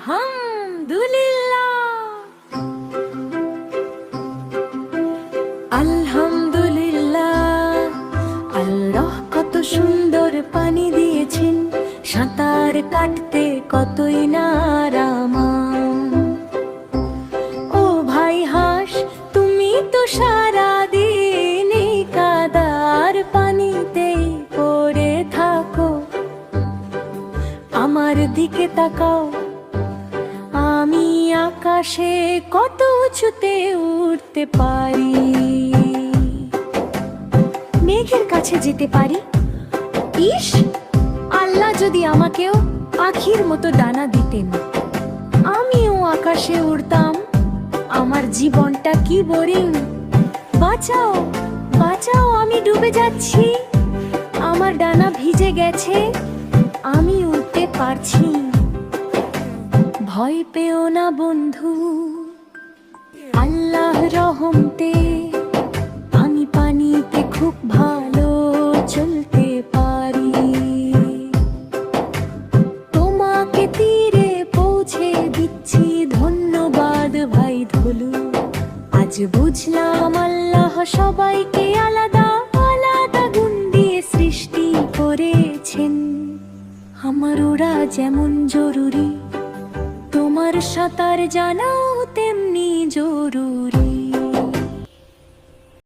আলহামদুলিল্লাহ, আলহামদুলিল্লাহ। আল্লাহ কত সুন্দর পানি দিয়েছেন, সাঁতার কাটতে কতই না আরাম। ও ভাই হাঁস, তুমি তো সারাদিন এই কাদার পানিতেই পড়ে থাকো। আমার দিকে তাকাও, আমি আকাশে কত উঁচুতে উড়তে পারি, মেঘের কাছে যেতে পারি। ইস, আল্লাহ যদি আমাকেও পাখির মতো ডানা দিতেন, আমিও আকাশে উড়তাম। আমার জীবনটা কি বোরিং। বাঁচাও, বাঁচাও, আমি ডুবে যাচ্ছি। আমার ডানা ভিজে গেছে, আমি উড়তে পারছি। ভয় পেও না বন্ধু, আল্লাহ রহমতে আমি পানিতে খুব ভালো চলতে পারি। তোমাকে তীরে পৌঁছে দিচ্ছি, ধন্যবাদ ভাই ধলু। আজ বুঝলাম আল্লাহ সবাইকে আলাদা আলাদা গুণ দিয়ে সৃষ্টি করেছেন। আমার ওরা যেমন জরুরি, তোমার সাঁতার জানাও তেমনি জরুরি।